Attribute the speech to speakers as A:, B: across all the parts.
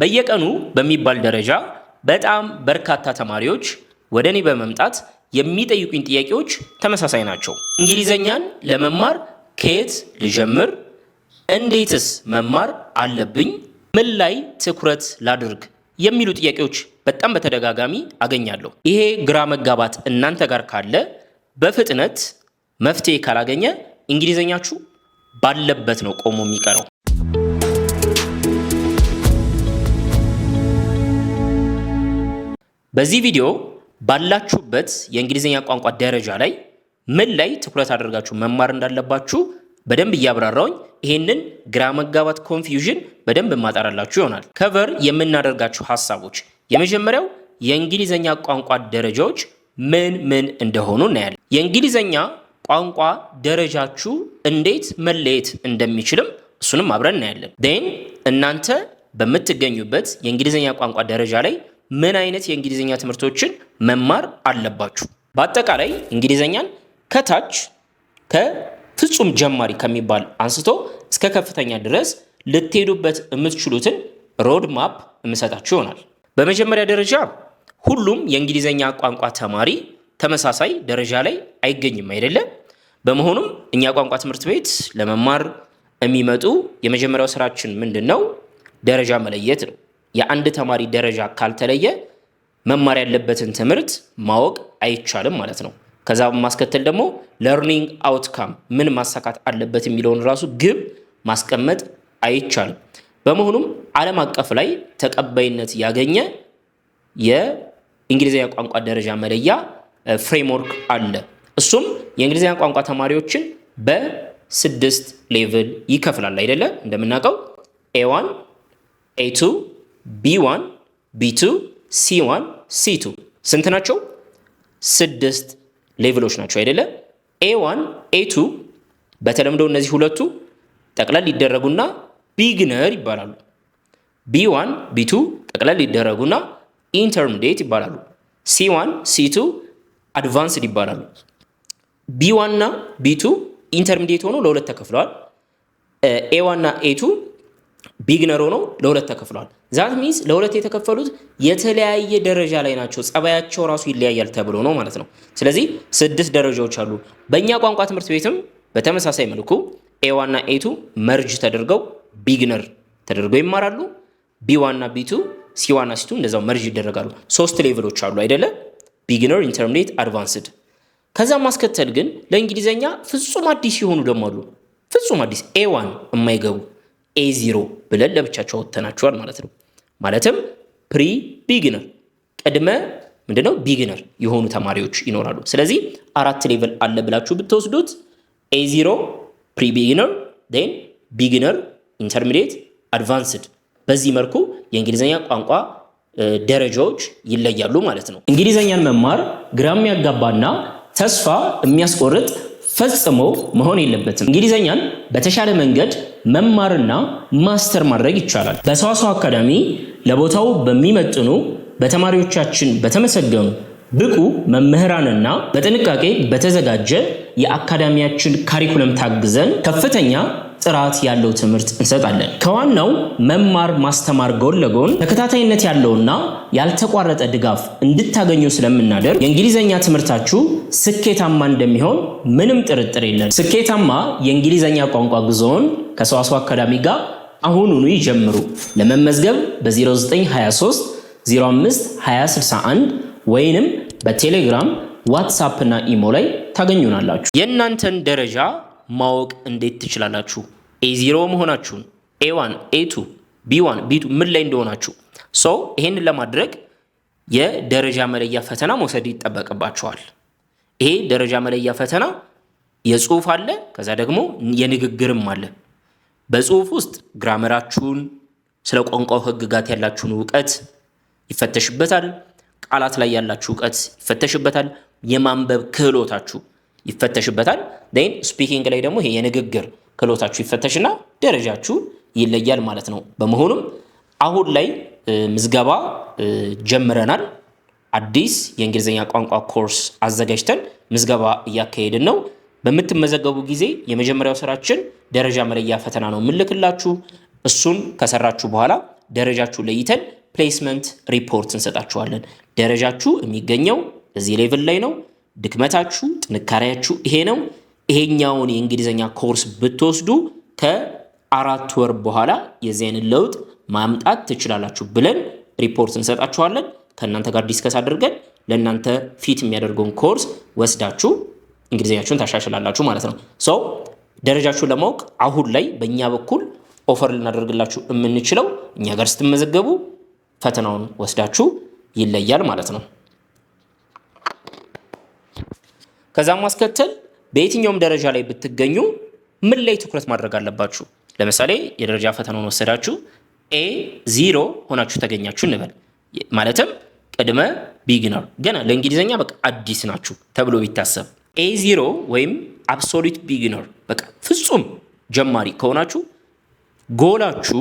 A: በየቀኑ በሚባል ደረጃ በጣም በርካታ ተማሪዎች ወደ እኔ በመምጣት የሚጠይቁኝ ጥያቄዎች ተመሳሳይ ናቸው። እንግሊዘኛን ለመማር ከየት ልጀምር? እንዴትስ መማር አለብኝ? ምን ላይ ትኩረት ላድርግ? የሚሉ ጥያቄዎች በጣም በተደጋጋሚ አገኛለሁ። ይሄ ግራ መጋባት እናንተ ጋር ካለ በፍጥነት መፍትሄ ካላገኘ እንግሊዘኛችሁ ባለበት ነው ቆሞ የሚቀረው። በዚህ ቪዲዮ ባላችሁበት የእንግሊዘኛ ቋንቋ ደረጃ ላይ ምን ላይ ትኩረት አድርጋችሁ መማር እንዳለባችሁ በደንብ እያብራራውኝ ይሄንን ግራ መጋባት ኮንፊውዥን በደንብ ማጣራላችሁ ይሆናል። ከቨር የምናደርጋችሁ ሐሳቦች የመጀመሪያው የእንግሊዘኛ ቋንቋ ደረጃዎች ምን እንደሆኑ እናያለን። የእንግሊዘኛ ቋንቋ ደረጃችሁ እንዴት መለየት እንደሚችልም እሱንም አብረን እናያለን። ዴን እናንተ በምትገኙበት የእንግሊዘኛ ቋንቋ ደረጃ ላይ ምን አይነት የእንግሊዘኛ ትምህርቶችን መማር አለባችሁ? በአጠቃላይ እንግሊዘኛን ከታች ከፍጹም ጀማሪ ከሚባል አንስቶ እስከ ከፍተኛ ድረስ ልትሄዱበት የምትችሉትን ሮድ ማፕ የምሰጣችሁ ይሆናል። በመጀመሪያ ደረጃ ሁሉም የእንግሊዘኛ ቋንቋ ተማሪ ተመሳሳይ ደረጃ ላይ አይገኝም አይደለም። በመሆኑም እኛ ቋንቋ ትምህርት ቤት ለመማር የሚመጡ የመጀመሪያው ስራችን ምንድነው? ደረጃ መለየት ነው። የአንድ ተማሪ ደረጃ ካልተለየ መማር ያለበትን ትምህርት ማወቅ አይቻልም ማለት ነው። ከዛ በማስከተል ደግሞ ለርኒንግ አውትካም ምን ማሳካት አለበት የሚለውን ራሱ ግብ ማስቀመጥ አይቻልም። በመሆኑም ዓለም አቀፍ ላይ ተቀባይነት ያገኘ የእንግሊዘኛ ቋንቋ ደረጃ መለያ ፍሬምወርክ አለ። እሱም የእንግሊዘኛ ቋንቋ ተማሪዎችን በ6 ሌቭል ይከፍላል አይደለ? እንደምናውቀው A1 A2 B1 B2 C1 C2 ስንት ናቸው? 6 ሌቭሎች ናቸው አይደለ? A1 A2 በተለምዶ እነዚህ ሁለቱ ጠቅለል ሊደረጉና ቢግነር ይባላሉ። B1 B2 ጠቅለል ሊደረጉና ኢንተርሚዲየት ይባላሉ። C1 C2 አድቫንስድ ይባላሉ። B1 እና B2 ኢንተርሚዲየት ሆኖ ለሁለት ተከፍለዋል። A1 እና A2 ቢግነር ሆኖ ለሁለት ተከፍለዋል። ዛት ሚንስ ለሁለት የተከፈሉት የተለያየ ደረጃ ላይ ናቸው። ጸባያቸው ራሱ ይለያያል ተብሎ ነው ማለት ነው። ስለዚህ 6 ደረጃዎች አሉ። በእኛ ቋንቋ ትምህርት ቤትም በተመሳሳይ መልኩ A1 እና A2 መርጅ ተደርገው ቢግነር ተደርገው ይማራሉ። B1 እና B2 C1 እና C2 እንደዛው መርጅ ይደረጋሉ። 3 ሌቭሎች አሉ አይደለ? ቢግነር፣ ኢንተርሚዲየት፣ አድቫንስድ። ከዛ ማስከተል ግን ለእንግሊዘኛ ፍጹም አዲስ የሆኑ ደግሞ አሉ። ፍጹም አዲስ A1 የማይገቡ A0 ብለን ለብቻቸው ወጥተናቸዋል ማለት ነው። ማለትም ፕሪ ቢግነር ቅድመ ምንድነው ቢግነር የሆኑ ተማሪዎች ይኖራሉ። ስለዚህ 4 ሌቭል አለ ብላችሁ ብትወስዱት A0 ፕሪ ቢግነር፣ ዴን ቢግነር፣ ኢንተርሚዲየት፣ አድቫንስድ። በዚህ መልኩ የእንግሊዘኛ ቋንቋ ደረጃዎች ይለያሉ ማለት ነው። እንግሊዘኛን መማር ግራ የሚያጋባና ተስፋ የሚያስቆርጥ ፈጽሞ መሆን የለበትም። እንግሊዘኛን በተሻለ መንገድ መማርና ማስተር ማድረግ ይቻላል። በሰዋሰው አካዳሚ ለቦታው በሚመጥኑ በተማሪዎቻችን በተመሰገኑ ብቁ መምህራንና በጥንቃቄ በተዘጋጀ የአካዳሚያችን ካሪኩለም ታግዘን ከፍተኛ ጥራት ያለው ትምህርት እንሰጣለን። ከዋናው መማር ማስተማር ጎን ለጎን ተከታታይነት ያለውና ያልተቋረጠ ድጋፍ እንድታገኙ ስለምናደርግ የእንግሊዘኛ ትምህርታችሁ ስኬታማ እንደሚሆን ምንም ጥርጥር የለም። ስኬታማ የእንግሊዘኛ ቋንቋ ጉዞውን ከሰዋሰው አካዳሚ ጋር አሁኑኑ ይጀምሩ። ለመመዝገብ በ0923 05 2061 ወይንም በቴሌግራም ዋትስአፕ እና ኢሞ ላይ ታገኙናላችሁ። የእናንተን ደረጃ ማወቅ እንዴት ትችላላችሁ? A0 መሆናችሁን፣ A1 A2 B1 B2 ምን ላይ እንደሆናችሁ። ይሄንን ለማድረግ የደረጃ መለያ ፈተና መውሰድ ይጠበቅባችኋል። ይሄ ደረጃ መለያ ፈተና የጽሁፍ አለ፣ ከዛ ደግሞ የንግግርም አለ። በጽሁፍ ውስጥ ግራመራችሁን፣ ስለ ቋንቋው ህግጋት ያላችሁን እውቀት ይፈተሽበታል። ቃላት ላይ ያላችሁ እውቀት ይፈተሽበታል። የማንበብ ክህሎታችሁ ይፈተሽበታል። ዴን ስፒኪንግ ላይ ደግሞ ይሄ የንግግር ክህሎታችሁ ይፈተሽና ደረጃችሁ ይለያል ማለት ነው። በመሆኑም አሁን ላይ ምዝገባ ጀምረናል። አዲስ የእንግሊዘኛ ቋንቋ ኮርስ አዘጋጅተን ምዝገባ እያካሄድን ነው። በምትመዘገቡ ጊዜ የመጀመሪያው ስራችን ደረጃ መለያ ፈተና ነው ምልክላችሁ። እሱን ከሰራችሁ በኋላ ደረጃችሁ ለይተን ፕሌስመንት ሪፖርት እንሰጣችኋለን። ደረጃችሁ የሚገኘው እዚህ ሌቭል ላይ ነው። ድክመታችሁ፣ ጥንካሬያችሁ ይሄ ነው። ይሄኛውን የእንግሊዘኛ ኮርስ ብትወስዱ ከ4 ወር በኋላ የዚያን ለውጥ ማምጣት ትችላላችሁ ብለን ሪፖርት እንሰጣችኋለን። ከእናንተ ጋር ዲስከስ አድርገን ለእናንተ ፊት የሚያደርገውን ኮርስ ወስዳችሁ እንግሊዘኛችሁን ታሻሽላላችሁ ማለት ነው። ሶ ደረጃችሁን ለማወቅ አሁን ላይ በእኛ በኩል ኦፈር ልናደርግላችሁ የምንችለው እኛ ጋር ስትመዘገቡ ፈተናውን ወስዳችሁ ይለያል ማለት ነው። ከዛም ማስከተል በየትኛውም ደረጃ ላይ ብትገኙ ምን ላይ ትኩረት ማድረግ አለባችሁ? ለምሳሌ የደረጃ ፈተናውን ወሰዳችሁ A0 ሆናችሁ ተገኛችሁ እንበል። ማለትም ቅድመ ቢጊነር ገና ለእንግሊዘኛ በቃ አዲስ ናችሁ ተብሎ ቢታሰብ A0 ወይም አብሶሉት ቢጊነር በቃ ፍጹም ጀማሪ ከሆናችሁ ጎላችሁ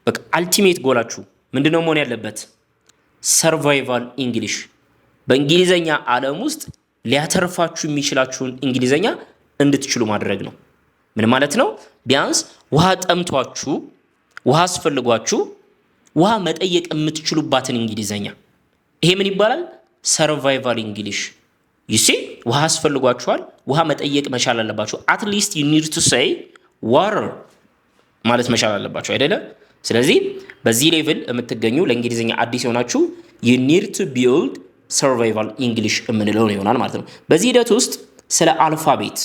A: በቃ አልቲሜት ጎላችሁ ምንድነው መሆን ያለበት? ሰርቫይቫል እንግሊሽ በእንግሊዘኛ ዓለም ውስጥ ሊያተርፋችሁ የሚችላችሁን እንግሊዘኛ እንድትችሉ ማድረግ ነው። ምን ማለት ነው? ቢያንስ ውሃ ጠምቷችሁ ውሃ አስፈልጓችሁ ውሃ መጠየቅ የምትችሉባትን እንግሊዘኛ ይሄ ምን ይባላል? ሰርቫይቫል እንግሊሽ። ይሲ ውሃ አስፈልጓችኋል፣ ውሃ መጠየቅ መቻል አለባችሁ። አትሊስት ዩ ኒድ ቱ ሴይ ዋተር ማለት መቻል አለባችሁ አይደለ? ስለዚህ በዚህ ሌቭል የምትገኙ ለእንግሊዘኛ አዲስ የሆናችሁ ዩ ኒድ ቱ ቢልድ ሰርቫይቫል እንግሊሽ የምንለው ነው ይሆናል ማለት ነው። በዚህ ሂደት ውስጥ ስለ አልፋቤት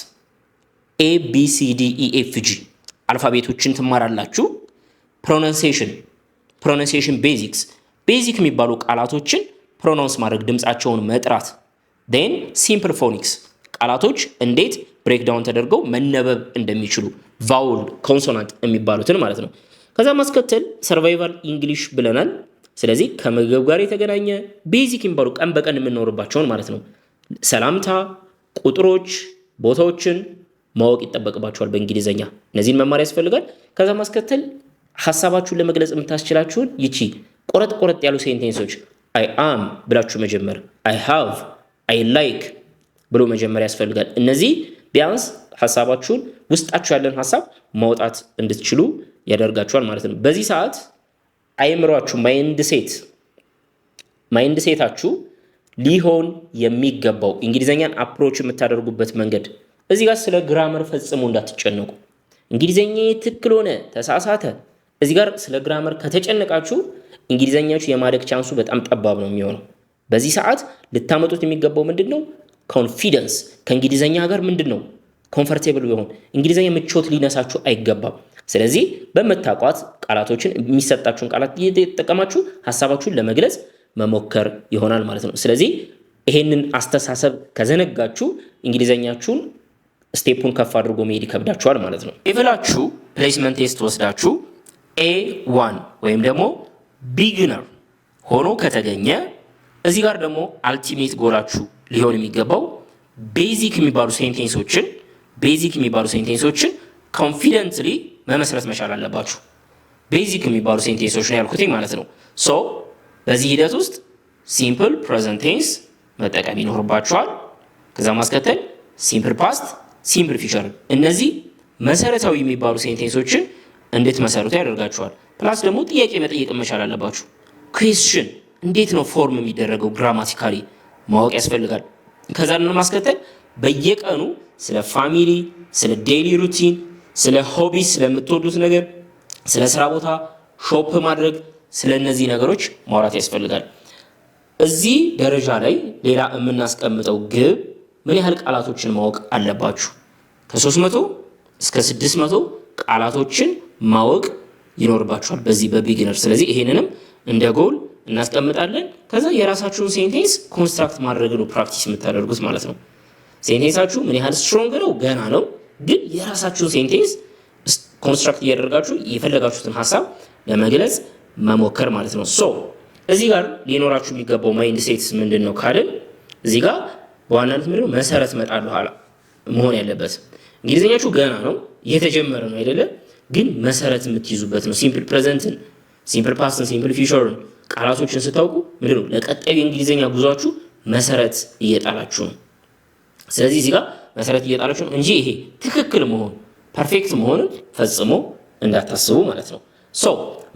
A: ABCDEFG አልፋቤቶችን ትማራላችሁ። ፕሮናንሴሽን ቤዚክ የሚባሉ ቃላቶችን ፕሮናንስ ማድረግ ድምፃቸውን መጥራት፣ ዴን ሲምፕል ፎኒክስ ቃላቶች እንዴት ብሬክዳውን ተደርገው መነበብ እንደሚችሉ ቫውል ኮንሶናንት የሚባሉትን ማለት ነው። ከዛ ማስከተል ሰርቫይቫል እንግሊሽ ብለናል። ስለዚህ ከምግብ ጋር የተገናኘ ቤዚክ የሚባሉ ቀን በቀን የምንኖርባቸውን ማለት ነው። ሰላምታ፣ ቁጥሮች፣ ቦታዎችን ማወቅ ይጠበቅባቸዋል በእንግሊዘኛ። እነዚህን መማር ያስፈልጋል። ከዛ ማስከተል ሐሳባችሁን ለመግለጽ የምታስችላችሁን ይቺ ቆረጥ ያሉ ሴንቴንሶች አይ አም ብላችሁ መጀመር፣ አይ ሃቭ፣ አይ ላይክ ብሎ መጀመር ያስፈልጋል። እነዚህ ቢያንስ ሐሳባችሁን ውስጣችሁ ያለን ሐሳብ ማውጣት እንድትችሉ ያደርጋችኋል ማለት ነው። በዚህ ሰዓት አይምሯችሁ ማይንድ ሴታችሁ ሊሆን የሚገባው እንግሊዘኛን አፕሮች የምታደርጉበት መንገድ እዚህ ጋር ስለ ግራመር ፈጽሞ እንዳትጨነቁ። እንግሊዘኛ ትክክል ሆነ ተሳሳተ፣ እዚህ ጋር ስለ ግራመር ከተጨነቃችሁ እንግሊዘኛችሁ የማደግ ቻንሱ በጣም ጠባብ ነው የሚሆነው። በዚህ ሰዓት ልታመጡት የሚገባው ምንድነው? ኮንፊደንስ። ከእንግሊዘኛ ጋር ምንድነው ኮምፎርቴብል ቢሆን እንግሊዘኛ ምቾት ሊነሳችሁ አይገባም። ስለዚህ በመታቋት ቃላቶችን የሚሰጣችሁን ቃላት እየተጠቀማችሁ ሐሳባችሁን ለመግለጽ መሞከር ይሆናል ማለት ነው። ስለዚህ ይሄንን አስተሳሰብ ከዘነጋችሁ እንግሊዘኛችሁን ስቴፑን ከፍ አድርጎ መሄድ ይከብዳችኋል ማለት ነው። ሌቭላችሁ ፕሌስመንት ቴስት ወስዳችሁ A1 ወይም ደግሞ ቢጊነር ሆኖ ከተገኘ እዚህ ጋር ደግሞ አልቲሜት ጎላችሁ ሊሆን የሚገባው ቤዚክ የሚባሉ ሴንቴንሶችን ኮንፊደንትሊ መመስረት መቻል አለባችሁ። ቤዚክ የሚባሉ ሴንቴንሶች ነው ያልኩት ማለት ነው። ሶ በዚህ ሂደት ውስጥ ሲምፕል ፕሬዘንት ቴንስ መጠቀም ይኖርባችኋል። ከዛ ማስከተል ሲምፕል ፓስት፣ ሲምፕል ፊውቸር፣ እነዚህ መሰረታዊ የሚባሉ ሴንቴንሶችን እንድትመሰርቱ ያደርጋችኋል። ፕላስ ደግሞ ጥያቄ መጠየቅ መቻል አለባችሁ። ኩዌስችን እንዴት ነው ፎርም የሚደረገው ግራማቲካሊ ማወቅ ያስፈልጋል። ከዛ ማስከተል በየቀኑ ስለ ፋሚሊ፣ ስለ ዴይሊ ሩቲን፣ ስለ ሆቢስ፣ ስለምትወዱት ነገር፣ ስለ ስራ ቦታ ሾፕ ማድረግ፣ ስለ እነዚህ ነገሮች ማውራት ያስፈልጋል። እዚህ ደረጃ ላይ ሌላ የምናስቀምጠው ግብ ምን ያህል ቃላቶችን ማወቅ አለባችሁ? ከ300 እስከ 600 ቃላቶችን ማወቅ ይኖርባችኋል በዚህ በቢጊነር። ስለዚህ ይሄንንም እንደ ጎል እናስቀምጣለን። ከዛ የራሳችሁን ሴንቴንስ ኮንስትራክት ማድረግ ነው ፕራክቲስ የምታደርጉት ማለት ነው። ሴንቴንሳችሁ ምን ያህል ስትሮንግ ነው ገና ነው፣ ግን የራሳችሁን ሴንቴንስ ኮንስትራክት እያደረጋችሁ የፈለጋችሁትን ሀሳብ ለመግለጽ መሞከር ማለት ነው። ሶ እዚህ ጋር ሊኖራችሁ የሚገባው ማይንድ ሴትስ ምንድን ነው ካልን እዚህ ጋር በዋናነት ምንድነው መሰረት መጣል በኋላ መሆን ያለበት። እንግሊዝኛችሁ ገና ነው እየተጀመረ ነው አይደለ? ግን መሰረት የምትይዙበት ነው። ሲምፕል ፕሬዘንትን፣ ሲምፕል ፓስትን፣ ሲምፕል ፊውቸርን ቃላቶችን ስታውቁ ምንድነው ለቀጣዩ የእንግሊዝኛ ጉዟችሁ መሰረት እየጣላችሁ ነው። ስለዚህ እዚህ ጋር መሰረት እየጣላችሁ ነው እንጂ ይሄ ትክክል መሆን ፐርፌክት መሆንን ፈጽሞ እንዳታስቡ ማለት ነው። ሶ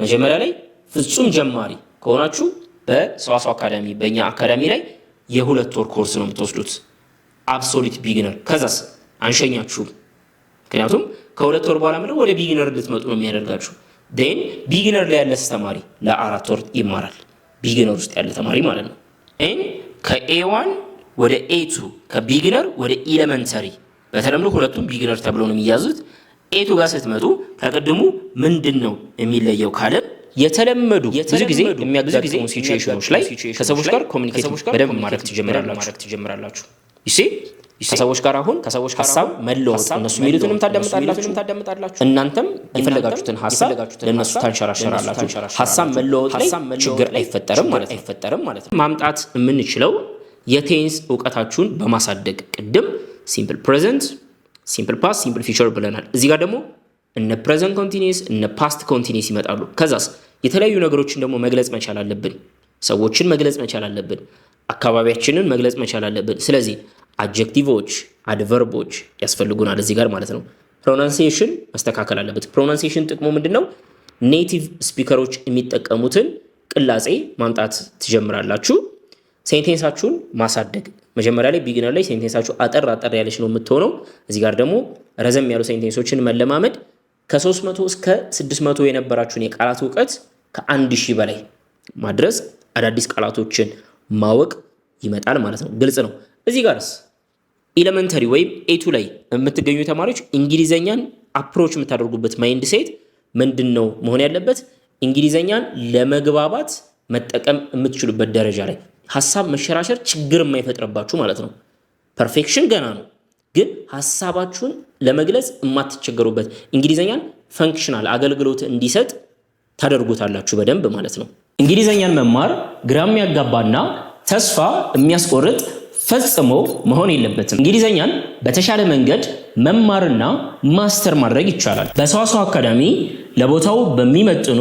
A: መጀመሪያ ላይ ፍጹም ጀማሪ ከሆናችሁ በሰዋሰው አካዳሚ በእኛ አካዳሚ ላይ የ2 ወር ኮርስ ነው የምትወስዱት አብሶሉት ቢጊነር። ከዛስ አንሸኛችሁም፣ ምክንያቱም ከ2 ወር በኋላ ምንድነው ወደ ቢጊነር ልትመጡ ነው የሚያደርጋችሁ። ዴን ቢጊነር ላይ ያለ ተማሪ ለ4 ወር ይማራል። ቢጊነር ውስጥ ያለ ተማሪ ማለት ነው። ከኤ1 ወደ ኤ2 ከቢጊነር ወደ ኤሌመንተሪ በተለምዶ ሁለቱም ቢጊነር ተብለው ነው የሚያዙት። ኤ2 ጋር ስትመጡ ከቅድሙ ምንድነው የሚለየው ካለ የተለመዱ ብዙ ጊዜ የሚያጋጥሙ ሲቹዌሽኖች ላይ ከሰዎች ጋር ኮሙኒኬት በደንብ ማድረግ ትጀምራላችሁ። ከሰዎች ጋር አሁን ሀሳብ መለወጥ እነሱ የሚሉትንም ታዳምጣላችሁ፣ እናንተም የፈለጋችሁትን ሀሳብ ለእነሱ ታንሸራሸራላችሁ። ሀሳብ መለወጥ ላይ ችግር አይፈጠርም ማለት ነው። ማምጣት የምንችለው የቴንስ እውቀታችሁን በማሳደግ ቅድም ሲምፕል ፕሬዘንት፣ ሲምፕል ፓስት፣ ሲምፕል ፊውቸር ብለናል። እዚህ ጋር ደግሞ እነ ፕሬዘንት ኮንቲኒየስ እነ ፓስት ኮንቲኒየስ ይመጣሉ። ከዛስ የተለያዩ ነገሮችን ደግሞ መግለጽ መቻል አለብን። ሰዎችን መግለጽ መቻል አለብን። አካባቢያችንን መግለጽ መቻል አለብን። ስለዚህ አድጀክቲቮች፣ አድቨርቦች ያስፈልጉናል እዚህ ጋር ማለት ነው። ፕሮናንሲዬሽን መስተካከል አለበት። ፕሮናንሲዬሽን ጥቅሙ ምንድነው? ኔቲቭ ስፒከሮች የሚጠቀሙትን ቅላጼ ማምጣት ትጀምራላችሁ። ሴንቴንሳችሁን ማሳደግ መጀመሪያ ላይ ቢጊነር ላይ ሴንቴንሳችሁ አጠር ያለች ነው የምትሆነው። እዚህ ጋር ደግሞ ረዘም ያሉ ሴንቴንሶችን መለማመድ ከ300 እስከ 600 የነበራችሁን የቃላት እውቀት ከ1000 በላይ ማድረስ፣ አዳዲስ ቃላቶችን ማወቅ ይመጣል ማለት ነው። ግልጽ ነው። እዚህ ጋርስ ኤሌመንተሪ ወይም ኤቱ ላይ የምትገኙ ተማሪዎች እንግሊዘኛን አፕሮች የምታደርጉበት ማይንድ ሴት ምንድነው መሆን ያለበት? እንግሊዘኛን ለመግባባት መጠቀም የምትችሉበት ደረጃ ላይ ሐሳብ መሸራሸር ችግር የማይፈጥርባችሁ ማለት ነው። ፐርፌክሽን ገና ነው፣ ግን ሐሳባችሁን ለመግለጽ የማትቸገሩበት እንግሊዘኛን ፈንክሽናል አገልግሎት እንዲሰጥ ታደርጉታላችሁ በደንብ ማለት ነው። እንግሊዘኛን መማር ግራም ያጋባና ተስፋ የሚያስቆርጥ ፈጽሞ መሆን የለበትም። እንግሊዘኛን በተሻለ መንገድ መማርና ማስተር ማድረግ ይቻላል። በሰዋሰው አካዳሚ ለቦታው በሚመጥኑ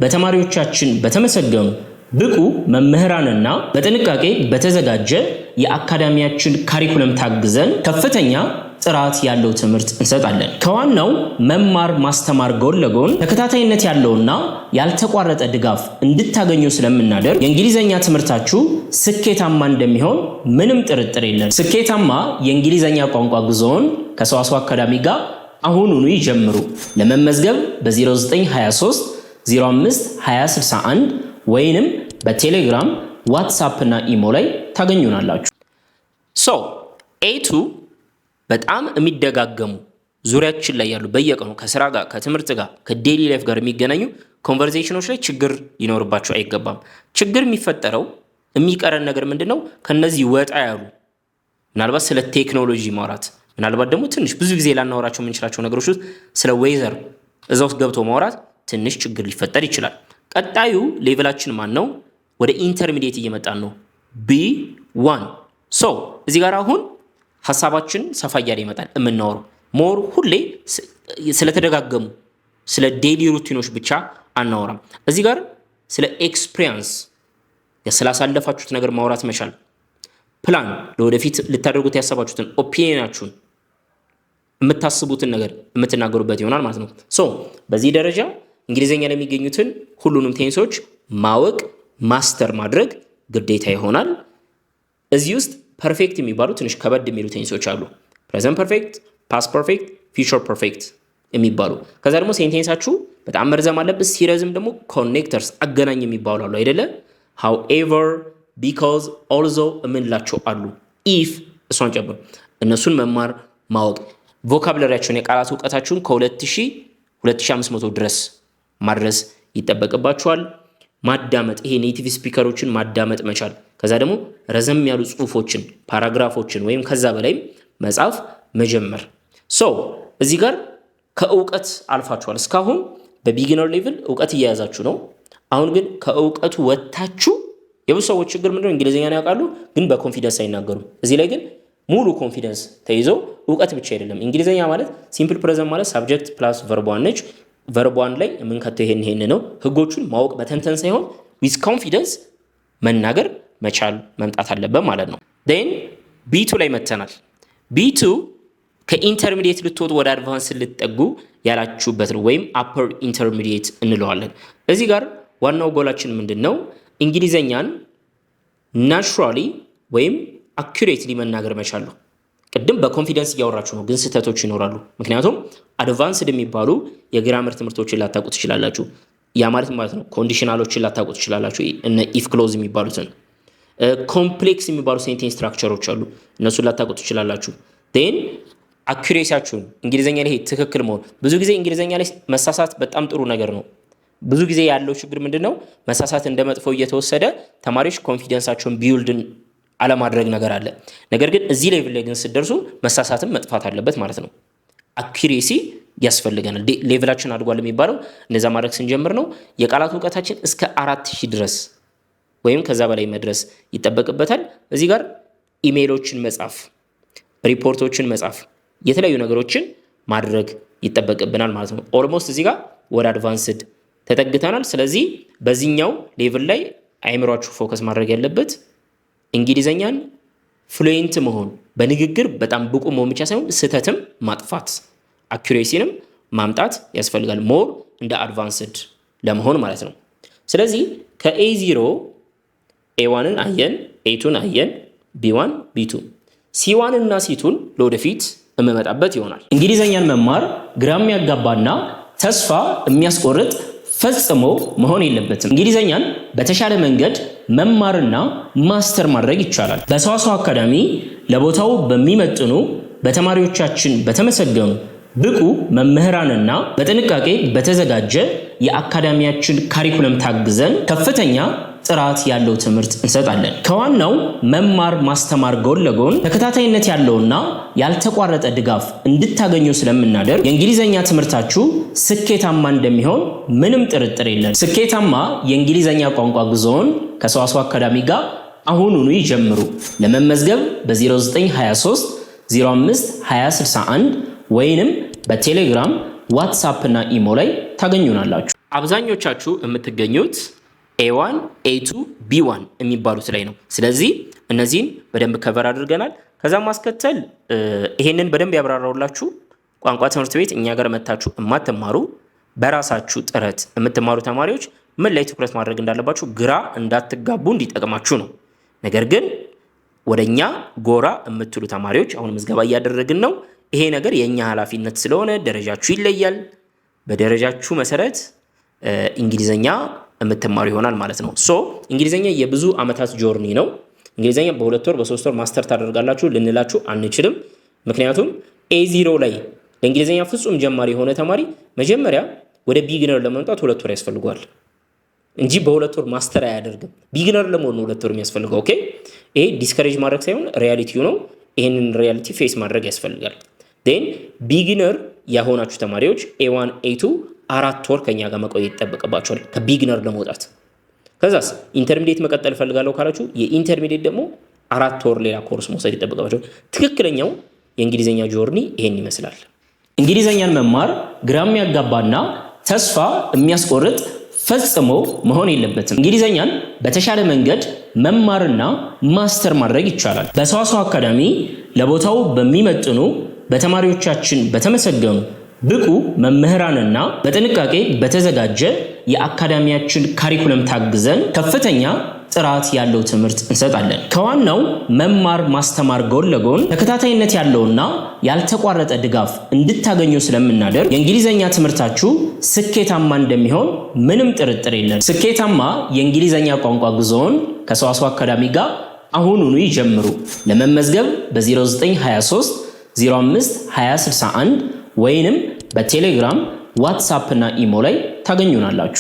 A: በተማሪዎቻችን በተመሰገኑ ብቁ መምህራንና በጥንቃቄ በተዘጋጀ የአካዳሚያችን ካሪኩለም ታግዘን ከፍተኛ ጥራት ያለው ትምህርት እንሰጣለን። ከዋናው መማር ማስተማር ጎን ለጎን ተከታታይነት ያለውና ያልተቋረጠ ድጋፍ እንድታገኙ ስለምናደርግ የእንግሊዘኛ ትምህርታችሁ ስኬታማ እንደሚሆን ምንም ጥርጥር የለም። ስኬታማ የእንግሊዘኛ ቋንቋ ጉዞውን ከሰዋሰው አካዳሚ ጋር አሁኑኑ ይጀምሩ። ለመመዝገብ በ0923 05 2061 ወይንም በቴሌግራም ዋትስአፕ እና ኢሞ ላይ ታገኙናላችሁ። ኤቱ በጣም የሚደጋገሙ ዙሪያችን ላይ ያሉ በየቀኑ ከስራ ጋር ከትምህርት ጋር ከዴሊ ላይፍ ጋር የሚገናኙ ኮንቨርሴሽኖች ላይ ችግር ሊኖርባቸው አይገባም። ችግር የሚፈጠረው የሚቀረን ነገር ምንድነው? ከነዚህ ወጣ ያሉ ምናልባት ስለ ቴክኖሎጂ ማውራት፣ ምናልባት ደግሞ ትንሽ ብዙ ጊዜ ላናወራቸው የምንችላቸው ነገሮች ውስጥ ስለ ዌዘር እዛ ውስጥ ገብቶ ማውራት ትንሽ ችግር ሊፈጠር ይችላል። ቀጣዩ ሌቭላችን ማን ነው? ወደ ኢንተርሚዲየት እየመጣን ነው። B1 እዚህ ጋር አሁን ሐሳባችን ሰፋ እያለ ይመጣል። የምናወራው ሞር ሁሌ ስለተደጋገሙ ስለ ዴሊ ሩቲኖች ብቻ አናወራም። እዚህ ጋር ስለ ኤክስፒሪየንስ ስላሳለፋችሁት ነገር ማውራት መቻል፣ ፕላን ለወደፊት ልታደርጉት ያሰባችሁትን ኦፒኒየናችሁን የምታስቡትን ነገር የምትናገሩበት ይሆናል ማለት ነው። በዚህ ደረጃ እንግሊዘኛ ላይ የሚገኙትን ሁሉንም ቴንሶች ማወቅ ማስተር ማድረግ ግዴታ ይሆናል። እዚህ ውስጥ ፐርፌክት የሚባሉ ትንሽ ከበድ የሚሉ ቴንሶች አሉ። ፕሬዘንት ፐርፌክት፣ ፓስት ፐርፌክት፣ ፊውቸር ፐርፌክት የሚባሉ። ከዛ ደግሞ ሴንቴንሳችሁ በጣም መርዘም አለበት። ሲረዝም ደግሞ ኮኔክተርስ አገናኝ የሚባሉ አሉ አይደለ? however፣ because፣ also የምንላቸው አሉ። if እሷን ጨምሮ እነሱን መማር ማወቅ፣ ቮካብለሪያችሁን የቃላት እውቀታችሁን ከ2000 2500 ድረስ ማድረስ ይጠበቅባችኋል። ማዳመጥ፣ ይሄ ኔቲቭ ስፒከሮችን ማዳመጥ መቻል። ከዛ ደግሞ ረዘም ያሉ ጽሁፎችን ፓራግራፎችን ወይም ከዛ በላይ መጻፍ መጀመር። እዚህ ጋር ከእውቀት አልፋችኋል። እስካሁን በቢጊነር ሌቭል እውቀት እየያዛችሁ ነው። አሁን ግን ከእውቀቱ ወጥታችሁ የብዙ ሰዎች ችግር ምንድነው? እንግሊዝኛን ያውቃሉ ግን በኮንፊደንስ አይናገሩም። እዚህ ላይ ግን ሙሉ ኮንፊደንስ ተይዘው እውቀት ብቻ አይደለም። እንግሊዝኛ ማለት ሲምፕል ፕሬዘንት ማለት ሳብጀክት ፕላስ ቨርቧን ነች። ቨርቧን ላይ የምንከተው ይሄን ነው። ህጎቹን ማወቅ መተንተን ሳይሆን ዊዝ ኮንፊደንስ መናገር መቻል መምጣት አለበት ማለት ነው። ዴን B2 ላይ መተናል። B2 ከኢንተርሚዲየት ልትወጡ ወደ አድቫንስ ልትጠጉ ያላችሁበት ነው፣ ወይም አፐር ኢንተርሚዲየት እንለዋለን። እዚህ ጋር ዋናው ጎላችን ምንድነው? እንግሊዘኛን ናቹራሊ ወይም አኩሬትሊ መናገር መቻል ነው። ቅድም በኮንፊደንስ እያወራችሁ ነው፣ ግን ስህተቶች ይኖራሉ። ምክንያቱም አድቫንስድ የሚባሉ የግራመር ትምህርቶችን ላታውቁ ትችላላችሁ። ያ ማለት ነው ኮንዲሽናሎችን ላታውቁ ትችላላችሁ። እነ ኢፍ ክሎዝ የሚባሉትን ኮምፕሌክስ የሚባሉ ሴንቴንስ ስትራክቸሮች አሉ፣ እነሱን ላታውቁ ትችላላችሁ። ዴን አኩሬሲያችሁን እንግሊዘኛ ላይ ትክክል መሆን። ብዙ ጊዜ እንግሊዘኛ ላይ መሳሳት በጣም ጥሩ ነገር ነው። ብዙ ጊዜ ያለው ችግር ምንድነው? መሳሳት እንደ መጥፎ እየተወሰደ ተማሪዎች ኮንፊደንሳቸውን ቢውልድን አለማድረግ ነገር አለ። ነገር ግን እዚህ ሌቭል ላይ ግን ስትደርሱ መሳሳትም መጥፋት አለበት ማለት ነው። አኩሬሲ ያስፈልገናል። ሌቭላችን አድጓል የሚባለው እንደዛ ማድረግ ስንጀምር ነው። የቃላት እውቀታችን እስከ 4000 ድረስ ወይም ከዛ በላይ መድረስ ይጠበቅበታል። እዚህ ጋር ኢሜይሎችን መጻፍ፣ ሪፖርቶችን መጻፍ፣ የተለያዩ ነገሮችን ማድረግ ይጠበቅብናል ማለት ነው። ኦልሞስት እዚህ ጋር ወደ አድቫንስድ ተጠግተናል። ስለዚህ በዚህኛው ሌቭል ላይ አይምሯችሁ ፎከስ ማድረግ ያለበት እንግሊዘኛን ፍሉዌንት መሆን፣ በንግግር በጣም ብቁ መሆን ብቻ ሳይሆን ስህተትም ማጥፋት፣ አኩሬሲንም ማምጣት ያስፈልጋል። ሞር እንደ አድቫንስድ ለመሆን ማለት ነው። ስለዚህ ከኤ0 ኤ1ን አየን፣ ኤ2ን አየን፣ ቢ1 ቢ2 ሲ1 እና ሲ2ን ለወደፊት እመመጣበት ይሆናል። እንግሊዘኛን መማር ግራ የሚያጋባና ተስፋ የሚያስቆርጥ ፈጽሞ መሆን የለበትም። እንግሊዘኛን በተሻለ መንገድ መማርና ማስተር ማድረግ ይቻላል። በሰዋሰው አካዳሚ ለቦታው በሚመጥኑ በተማሪዎቻችን በተመሰገኑ ብቁ መምህራንና በጥንቃቄ በተዘጋጀ የአካዳሚያችን ካሪኩለም ታግዘን ከፍተኛ ጥራት ያለው ትምህርት እንሰጣለን። ከዋናው መማር ማስተማር ጎን ለጎን ተከታታይነት ያለውና ያልተቋረጠ ድጋፍ እንድታገኙ ስለምናደርግ የእንግሊዘኛ ትምህርታችሁ ስኬታማ እንደሚሆን ምንም ጥርጥር የለም። ስኬታማ የእንግሊዘኛ ቋንቋ ጉዞውን ከሰዋሰው አካዳሚ ጋር አሁኑኑ ይጀምሩ። ለመመዝገብ በ0923 05 2061 ወይንም በቴሌግራም ዋትስአፕ እና ኢሞ ላይ ታገኙናላችሁ። አብዛኞቻችሁ የምትገኙት A1 A2 B1 የሚባሉት ላይ ነው። ስለዚህ እነዚህን በደንብ ከቨር አድርገናል። ከዛም ማስከተል ይሄንን በደንብ ያብራራውላችሁ ቋንቋ ትምህርት ቤት እኛ ጋር መታችሁ የማትማሩ በራሳችሁ ጥረት የምትማሩ ተማሪዎች ምን ላይ ትኩረት ማድረግ እንዳለባችሁ ግራ እንዳትጋቡ እንዲጠቅማችሁ ነው። ነገር ግን ወደኛ ጎራ የምትሉ ተማሪዎች አሁን ምዝገባ እያደረግን ነው። ይሄ ነገር የኛ ኃላፊነት ስለሆነ ደረጃችሁ ይለያል። በደረጃችሁ መሰረት እንግሊዘኛ የምትማሩ ይሆናል ማለት ነው። ሶ እንግሊዘኛ የብዙ አመታት ጆርኒ ነው። እንግሊዘኛ በ2 ወር በ3 ወር ማስተር ታደርጋላችሁ ልንላችሁ አንችልም። ምክንያቱም A0 ላይ ለእንግሊዘኛ ፍጹም ጀማሪ የሆነ ተማሪ መጀመሪያ ወደ ቢግነር ለመምጣት 2 ወር ያስፈልገዋል እንጂ በ2 ወር ማስተር አያደርግም። ቢግነር ለመሆን 2 ወር የሚያስፈልገው። ኦኬ፣ ይሄ ዲስከሬጅ ማድረግ ሳይሆን ሪያሊቲው ነው። ይሄንን ሪያሊቲ ፌስ ማድረግ ያስፈልጋል። ዴን ቢግነር ያሆናችሁ ተማሪዎች A1 A2 4 ወር ከኛ ጋር መቆየት ይጠበቅባችኋል ከቢግነር ለመውጣት። ከዛስ ኢንተርሚዲየት መቀጠል ፈልጋለሁ ካላችሁ የኢንተርሚዲየት ደግሞ 4 ወር ሌላ ኮርስ መውሰድ ይጠበቅባችኋል። ትክክለኛው የእንግሊዘኛ ጆርኒ ይሄን ይመስላል። እንግሊዘኛን መማር ግራ የሚያጋባና ተስፋ የሚያስቆርጥ ፈጽሞ መሆን የለበትም። እንግሊዘኛን በተሻለ መንገድ መማርና ማስተር ማድረግ ይቻላል። በሰዋሰው አካዳሚ ለቦታው በሚመጥኑ በተማሪዎቻችን በተመሰገኑ ብቁ መምህራንና በጥንቃቄ በተዘጋጀ የአካዳሚያችን ካሪኩለም ታግዘን ከፍተኛ ጥራት ያለው ትምህርት እንሰጣለን። ከዋናው መማር ማስተማር ጎን ለጎን ተከታታይነት ያለውና ያልተቋረጠ ድጋፍ እንድታገኙ ስለምናደርግ የእንግሊዘኛ ትምህርታችሁ ስኬታማ እንደሚሆን ምንም ጥርጥር የለም። ስኬታማ የእንግሊዘኛ ቋንቋ ጉዞውን ከሰዋሰው አካዳሚ ጋር አሁኑኑ ይጀምሩ። ለመመዝገብ በ0923 05 2061 ወይንም በቴሌግራም ዋትስአፕ እና ኢሞ ላይ ታገኙናላችሁ።